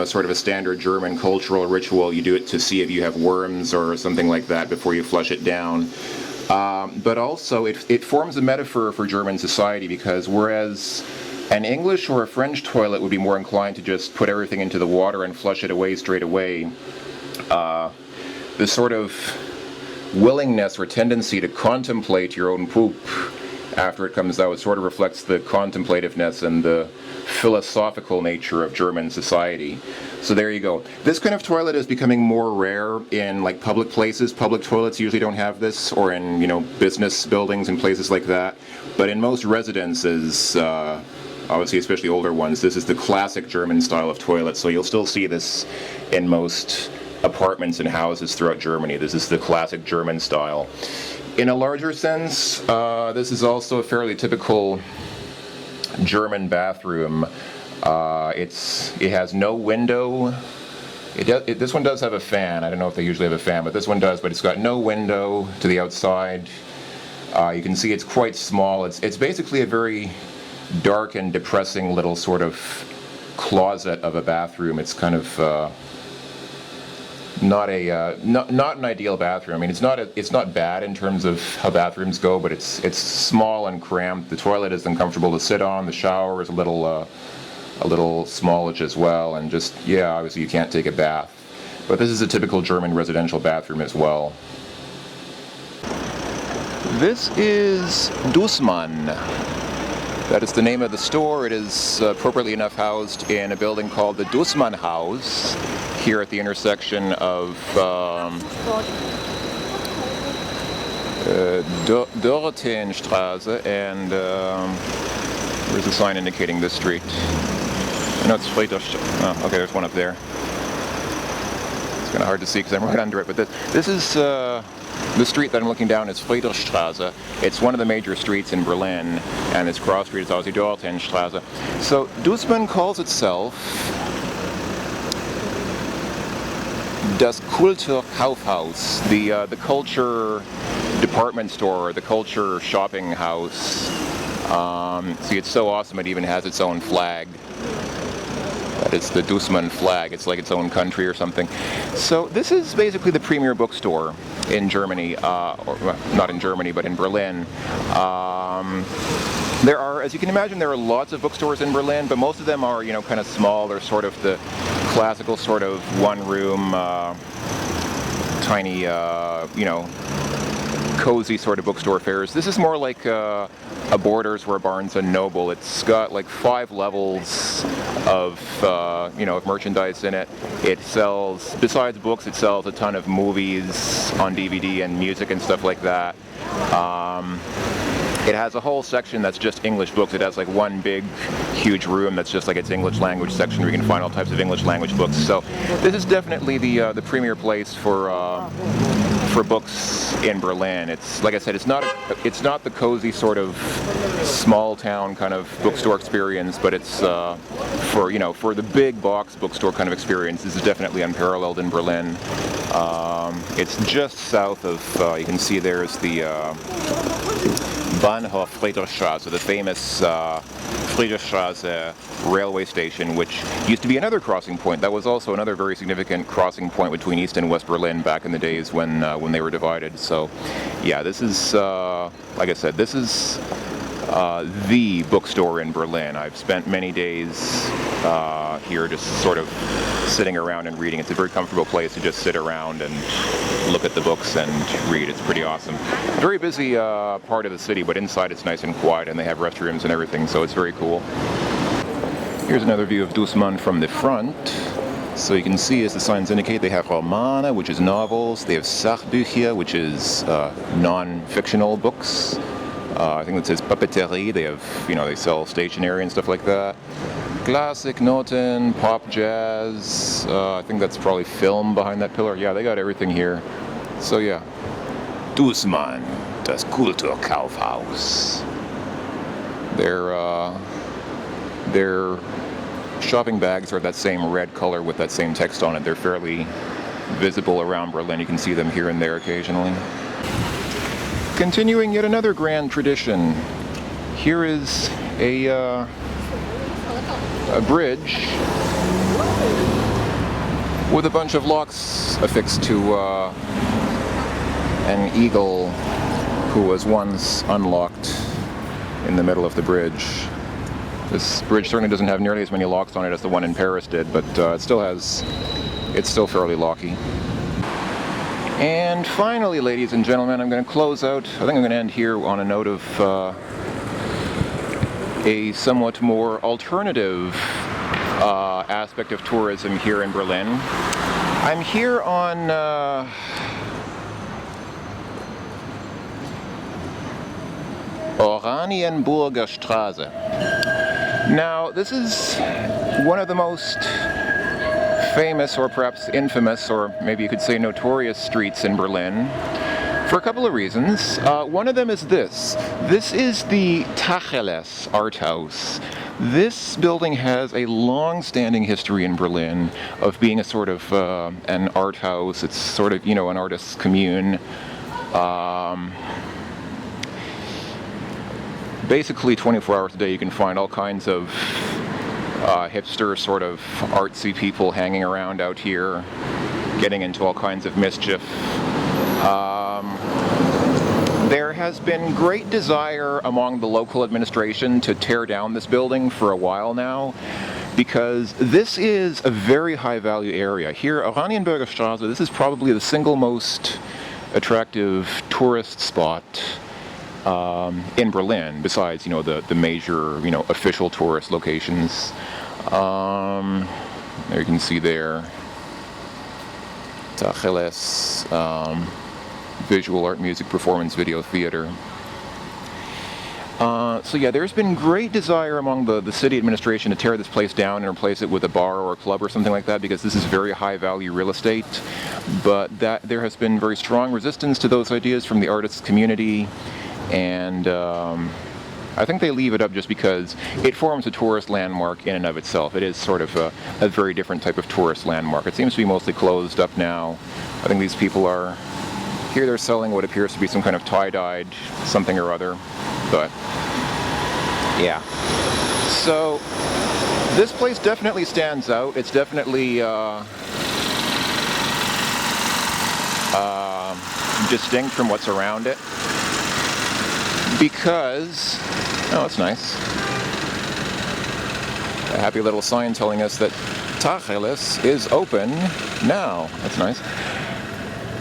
sort of a standard German cultural ritual. You do it to see if you have worms or something like that before you flush it down. But also, it forms a metaphor for German society, because whereas an English or a French toilet would be more inclined to just put everything into the water and flush it away straight away, the sort of willingness or tendency to contemplate your own poop after it comes out sort of reflects the contemplativeness and the philosophical nature of German society. So there you go. This kind of toilet is becoming more rare in like public places. Public toilets usually don't have this, or in business buildings and places like that. But in most residences, obviously especially older ones, this is the classic German style of toilet. So you'll still see this in most apartments and houses throughout Germany. This is the classic German style. In a larger sense, this is also a fairly typical German bathroom. It has no window. This one does have a fan. I don't know if they usually have a fan, but this one does. But it's got no window to the outside. You can see it's quite small. It's basically a very dark and depressing little sort of closet of a bathroom. It's kind of not an ideal bathroom. I mean, it's not bad in terms of how bathrooms go, but it's small and cramped. The toilet is uncomfortable to sit on. The shower is a little smallish as well, and just obviously you can't take a bath. But this is a typical German residential bathroom as well. This is Dussmann. That is the name of the store. It is appropriately enough housed in a building called the Dussmann House, here at the intersection of Dorotheenstraße and where's the sign indicating this street? No, it's Friedrichstraße. Oh, okay, there's one up there. It's kind of hard to see because I'm right under it, but this is the street that I'm looking down is Friedrichstraße. It's one of the major streets in Berlin, and its cross street is obviously Dorotheenstraße. So Dussmann calls itself Das Kulturkaufhaus, the culture department store, the culture shopping house. See, it's so awesome it even has its own flag. That is the Dussmann flag. It's like its own country or something. So this is basically the premier bookstore in Germany, or not in Germany, but in Berlin. There are, as you can imagine, there are lots of bookstores in Berlin, but most of them are, kind of small. They're sort of the classical sort of one-room, tiny, cozy sort of bookstore fairs. This is more like a Borders or a Barnes & Noble. It's got like 5 levels of merchandise in it. It sells, besides books, it sells a ton of movies on DVD and music and stuff like that. It has a whole section that's just English books. It has like one big, huge room that's just like its English language section where you can find all types of English language books. So this is definitely the premier place for books in Berlin. It's like I said, it's not the cozy sort of small town kind of bookstore experience, but it's for the big box bookstore kind of experience. This is definitely unparalleled in Berlin. It's just south of, you can see there's the Bahnhof Friedrichstraße, the famous Friedrichstraße railway station, which used to be another crossing point. That was also another very significant crossing point between East and West Berlin back in the days when they were divided. So, yeah, this is, like I said, this is the bookstore in Berlin. I've spent many days here just sort of sitting around and reading. It's a very comfortable place to just sit around and look at the books and read. It's pretty awesome. Very busy part of the city, but inside it's nice and quiet, and they have restrooms and everything, so it's very cool. Here's another view of Dussmann from the front. So you can see, as the signs indicate, they have Romane, which is novels. They have Sachbücher, which is non-fictional books. I think that says papeterie. They have, they sell stationery and stuff like that. Classic, Noten, pop, jazz. I think that's probably film behind that pillar. Yeah, they got everything here. So yeah. Dussmann, das Kulturkaufhaus. Their shopping bags are that same red color with that same text on it. They're fairly visible around Berlin. You can see them here and there occasionally. Continuing yet another grand tradition. Here is a bridge with a bunch of locks affixed to an eagle who was once unlocked in the middle of the bridge. This bridge certainly doesn't have nearly as many locks on it as the one in Paris did, but it's still fairly locky. And finally, ladies and gentlemen, I'm going to close out. I think I'm going to end here on a note of a somewhat more alternative aspect of tourism here in Berlin. I'm here on Oranienburger Straße. Now, this is one of the most famous, or perhaps infamous, or maybe you could say notorious streets in Berlin, for a couple of reasons. One of them is this. This is the Tacheles Art House. This building has a long-standing history in Berlin of being a sort of an art house. It's sort of, an artist's commune. Basically 24 hours a day you can find all kinds of hipster sort of artsy people hanging around out here, getting into all kinds of mischief. There has been great desire among the local administration to tear down this building for a while now, because this is a very high value area. Here, Oranienburger Straße, this is probably the single most attractive tourist spot in Berlin, besides, the major, official tourist locations. There you can see there, Tacheles, visual art, music, performance, video, theater. So yeah, there's been great desire among the city administration to tear this place down and replace it with a bar or a club or something like that, because this is very high value real estate. But there has been very strong resistance to those ideas from the artists community. And I think they leave it up just because it forms a tourist landmark in and of itself. It is sort of a very different type of tourist landmark. It seems to be mostly closed up now. I think these people are here. They're selling what appears to be some kind of tie-dyed something or other. But yeah. So this place definitely stands out. It's definitely distinct from what's around it. Because, oh, that's nice. A happy little sign telling us that Tacheles is open now. That's nice.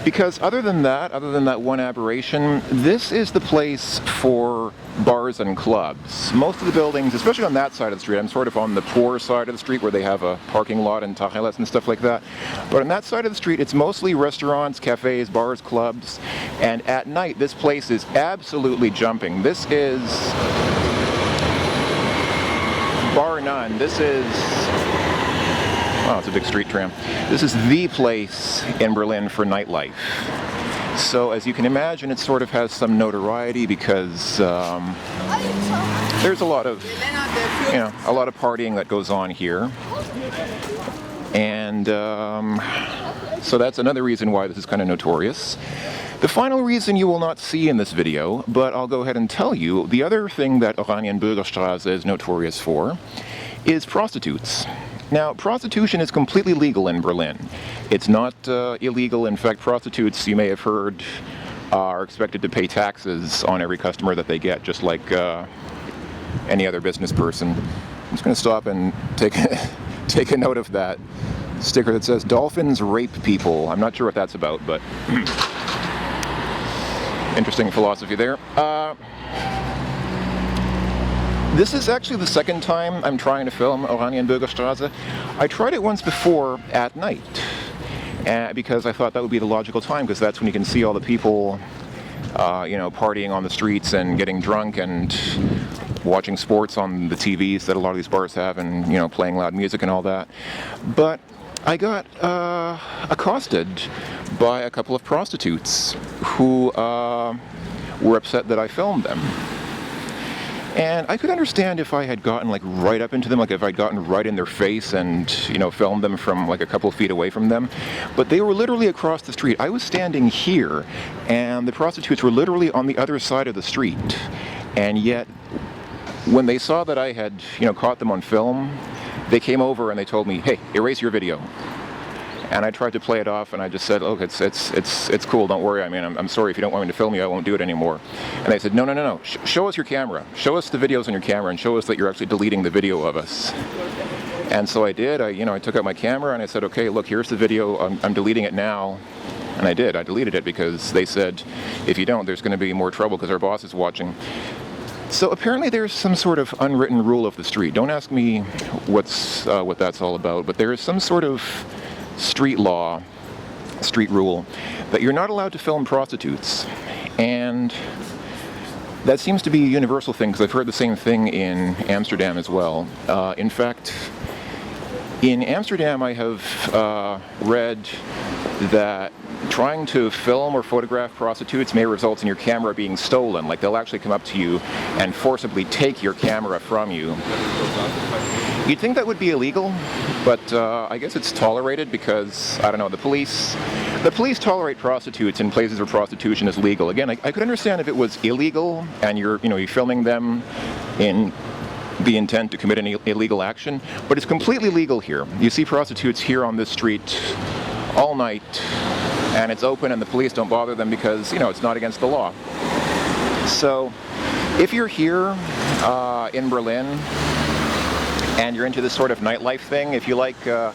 Because other than that one aberration, this is the place for bars and clubs. Most of the buildings, especially on that side of the street, I'm sort of on the poor side of the street where they have a parking lot in Tacheles and stuff like that. But on that side of the street, it's mostly restaurants, cafes, bars, clubs. And at night, this place is absolutely jumping. This is, bar none, this is, wow, it's a big street tram. This is the place in Berlin for nightlife. So as you can imagine, it sort of has some notoriety because there's a lot of partying that goes on here. And so that's another reason why this is kind of notorious. The final reason you will not see in this video, but I'll go ahead and tell you, the other thing that Oranienburger Straße is notorious for is prostitutes. Now, prostitution is completely legal in Berlin. It's not illegal. In fact, prostitutes, you may have heard, are expected to pay taxes on every customer that they get, just like any other business person. I'm just going to stop and take a note of that sticker that says, "Dolphins rape people." I'm not sure what that's about, but interesting philosophy there. This is actually the second time I'm trying to film Oranienburger Straße. I tried it once before at night, because I thought that would be the logical time, because that's when you can see all the people, partying on the streets and getting drunk and watching sports on the TVs that a lot of these bars have, and playing loud music and all that. But I got accosted by a couple of prostitutes who were upset that I filmed them. And I could understand if I had gotten right up into them, like if I'd gotten right in their face and filmed them from a couple of feet away from them. But they were literally across the street. I was standing here, and the prostitutes were literally on the other side of the street. And yet, when they saw that I had caught them on film, they came over and they told me, "Hey, erase your video." And I tried to play it off, and I just said, "Look, it's cool. Don't worry. I mean, I'm sorry if you don't want me to film you. I won't do it anymore." And they said, "No. Show us your camera. Show us the videos on your camera, and show us that you're actually deleting the video of us." And so I did. I took out my camera and I said, "Okay, look, here's the video. I'm deleting it now." And I did. I deleted it because they said, "If you don't, there's going to be more trouble because our boss is watching." So apparently there's some sort of unwritten rule of the street. Don't ask me what that's all about, but there is some sort of street law, street rule, that you're not allowed to film prostitutes. And that seems to be a universal thing, because I've heard the same thing in Amsterdam as well. In fact, in Amsterdam I have read that trying to film or photograph prostitutes may result in your camera being stolen. Like, they'll actually come up to you and forcibly take your camera from you. You'd think that would be illegal, but I guess it's tolerated because, I don't know, the police tolerate prostitutes in places where prostitution is legal. Again, I could understand if it was illegal and you're filming them in the intent to commit an illegal action, but it's completely legal here. You see prostitutes here on this street all night, and it's open, and the police don't bother them because it's not against the law. So if you're here in Berlin and you're into this sort of nightlife thing, if you like that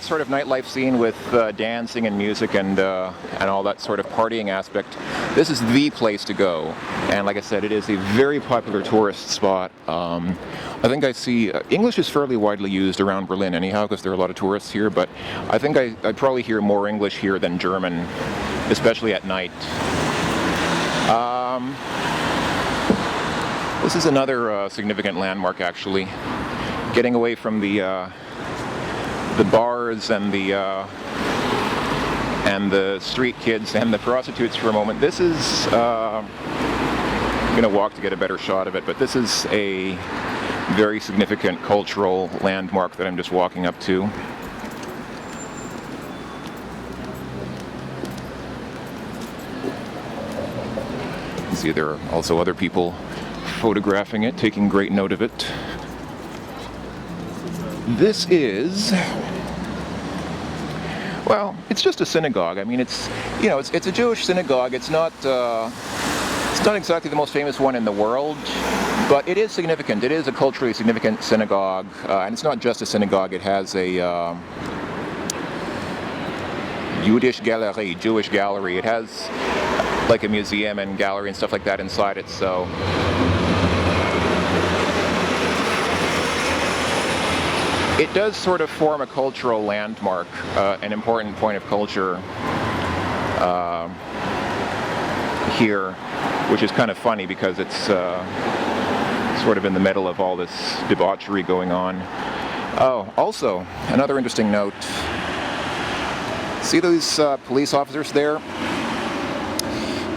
sort of nightlife scene with dancing and music and all that sort of partying aspect, this is the place to go. And like I said, it is a very popular tourist spot. I think I see English is fairly widely used around Berlin anyhow, because there are a lot of tourists here, but I think I probably hear more English here than German, especially at night. This is another significant landmark, actually. Getting away from the bars and the street kids and the prostitutes for a moment. This is I'm going to walk to get a better shot of it, but this is a very significant cultural landmark that I'm just walking up to. You see there are also other people photographing it, taking great note of it. This is, well, it's just a synagogue. I mean, it's a Jewish synagogue. It's not exactly the most famous one in the world, but it is significant. It is a culturally significant synagogue, and it's not just a synagogue. It has a Jewish gallery. It has like a museum and gallery and stuff like that inside it. So it does sort of form a cultural landmark, an important point of culture here, which is kind of funny because it's sort of in the middle of all this debauchery going on. Oh, also, another interesting note. See those police officers there?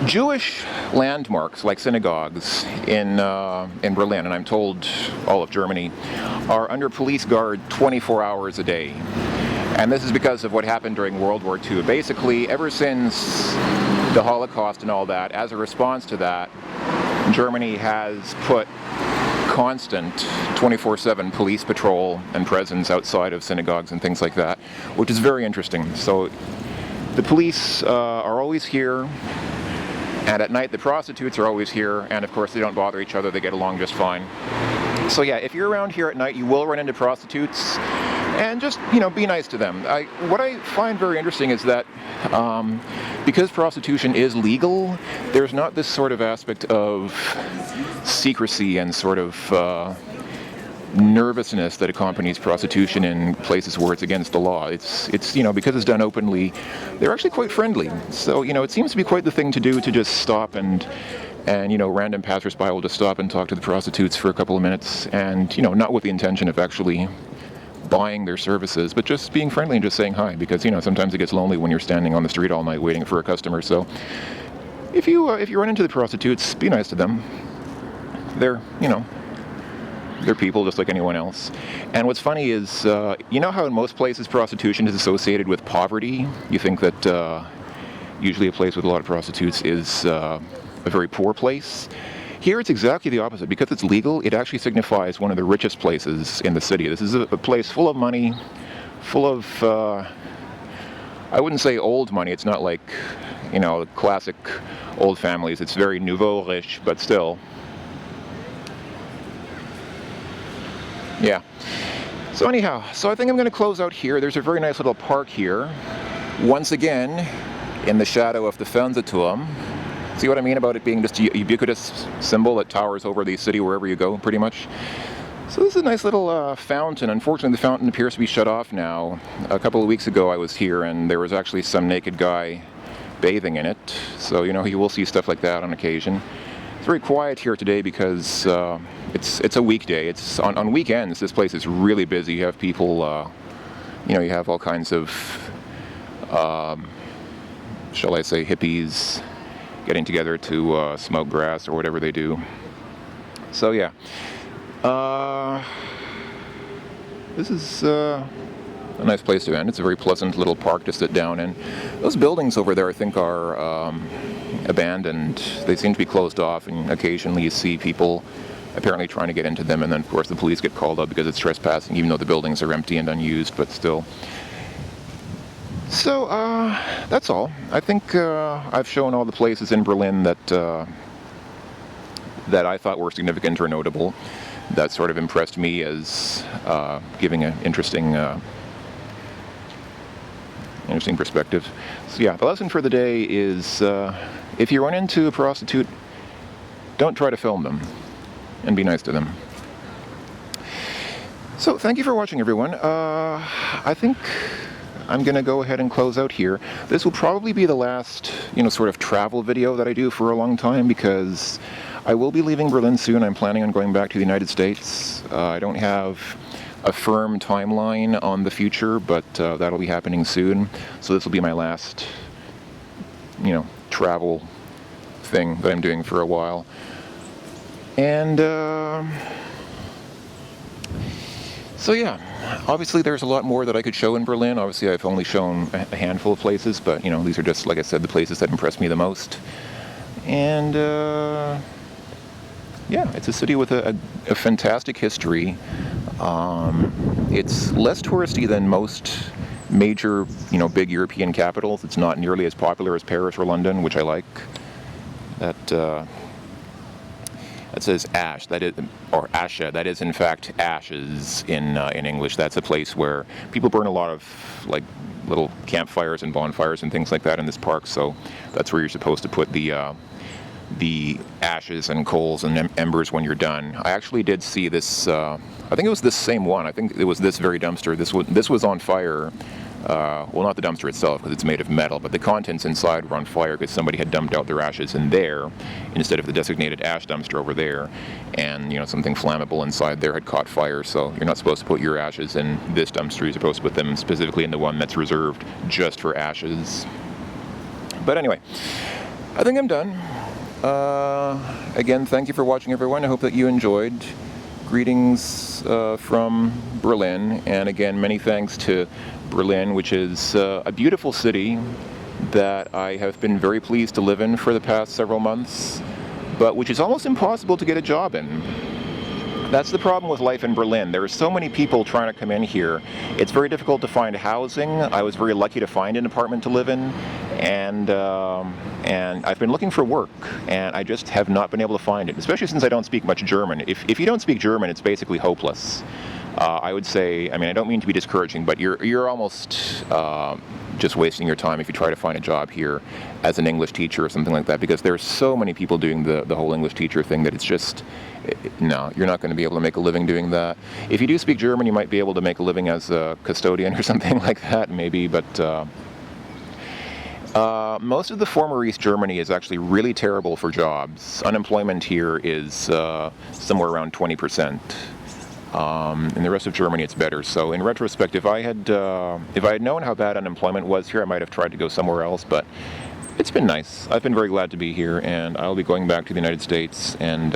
Jewish landmarks like synagogues in Berlin, and I'm told all of Germany, are under police guard 24 hours a day. And this is because of what happened during World War II. Basically, ever since the Holocaust and all that, as a response to that, Germany has put constant 24/7 police patrol and presence outside of synagogues and things like that, which is very interesting. So the police are always here, and at night the prostitutes are always here, and of course they don't bother each other, they get along just fine. So yeah, if you're around here at night, you will run into prostitutes. and just, be nice to them. What I find very interesting is that because prostitution is legal, there's not this sort of aspect of secrecy and sort of nervousness that accompanies prostitution in places where it's against the law. It's because it's done openly, they're actually quite friendly. So, it seems to be quite the thing to do to just stop and random passersby will just stop and talk to the prostitutes for a couple of minutes and, not with the intention of actually buying their services, but just being friendly and just saying hi, because, sometimes it gets lonely when you're standing on the street all night waiting for a customer. So if you run into the prostitutes, be nice to them. They're people just like anyone else. And what's funny is, how in most places prostitution is associated with poverty? You think that usually a place with a lot of prostitutes is a very poor place. Here it's exactly the opposite. Because it's legal, it actually signifies one of the richest places in the city. This is a place full of money, full of, I wouldn't say old money. It's not like, classic old families. It's very nouveau riche, but still. Yeah. So anyhow, I think I'm going to close out here. There's a very nice little park here. Once again, in the shadow of the Fernsehturm. See what I mean about it being just a ubiquitous symbol that towers over the city wherever you go, pretty much. So this is a nice little fountain. Unfortunately, the fountain appears to be shut off now. A couple of weeks ago I was here and there was actually some naked guy bathing in it. So, you will see stuff like that on occasion. It's very quiet here today because it's a weekday. It's on weekends. This place is really busy. You have people, you have all kinds of, shall I say, hippies getting together to smoke grass or whatever they do. So yeah, this is a nice place to end. It's a very pleasant little park to sit down in. Those buildings over there, I think, are abandoned. They seem to be closed off, and occasionally you see people apparently trying to get into them, and then of course the police get called out because it's trespassing, even though the buildings are empty and unused, but still. So that's all. I think I've shown all the places in Berlin that I thought were significant or notable, that sort of impressed me as giving an interesting perspective. So yeah, the lesson for the day is if you run into a prostitute, don't try to film them, and be nice to them. So thank you for watching, everyone. I think I'm going to go ahead and close out here. This will probably be the last, sort of travel video that I do for a long time, because I will be leaving Berlin soon. I'm planning on going back to the United States. I don't have a firm timeline on the future, but that'll be happening soon. So this will be my last, travel thing that I'm doing for a while. And so yeah, obviously there's a lot more that I could show in Berlin. Obviously I've only shown a handful of places, but these are just, like I said, the places that impressed me the most. And yeah, it's a city with a fantastic history. It's less touristy than most major, big European capitals. It's not nearly as popular as Paris or London, which I like. That says ash, that is, or asha, that is in fact ashes in English. That's a place where people burn a lot of little campfires and bonfires and things like that in this park. So that's where you're supposed to put the ashes and coals and embers when you're done. I actually did see this. I think it was this same one. I think it was this very dumpster. This was on fire. Well, not the dumpster itself, because it's made of metal, but the contents inside were on fire because somebody had dumped out their ashes in there instead of the designated ash dumpster over there, and something flammable inside there had caught fire. So you're not supposed to put your ashes in this dumpster. You're supposed to put them specifically in the one that's reserved just for ashes. But anyway, I think I'm done. Again, thank you for watching, everyone. I hope that you enjoyed. Greetings from Berlin, and again, many thanks to Berlin, which is a beautiful city that I have been very pleased to live in for the past several months, but which is almost impossible to get a job in. That's the problem with life in Berlin. There are so many people trying to come in here. It's very difficult to find housing. I was very lucky to find an apartment to live in, and I've been looking for work, and I just have not been able to find it, especially since I don't speak much German. If you don't speak German, it's basically hopeless. I would say, I mean, I don't mean to be discouraging, but you're almost just wasting your time if you try to find a job here as an English teacher or something like that, because there's so many people doing the whole English teacher thing that it's just, no, you're not going to be able to make a living doing that. If you do speak German, you might be able to make a living as a custodian or something like that, maybe, but most of the former East Germany is actually really terrible for jobs. Unemployment here is somewhere around 20%. In the rest of Germany, it's better. So, in retrospect, if I had known how bad unemployment was here, I might have tried to go somewhere else. But it's been nice. I've been very glad to be here, and I'll be going back to the United States and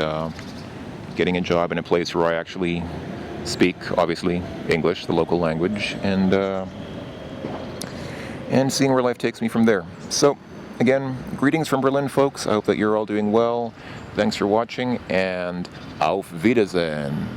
getting a job in a place where I actually speak, obviously, English, the local language, and seeing where life takes me from there. So, again, greetings from Berlin, folks. I hope that you're all doing well. Thanks for watching, and auf Wiedersehen.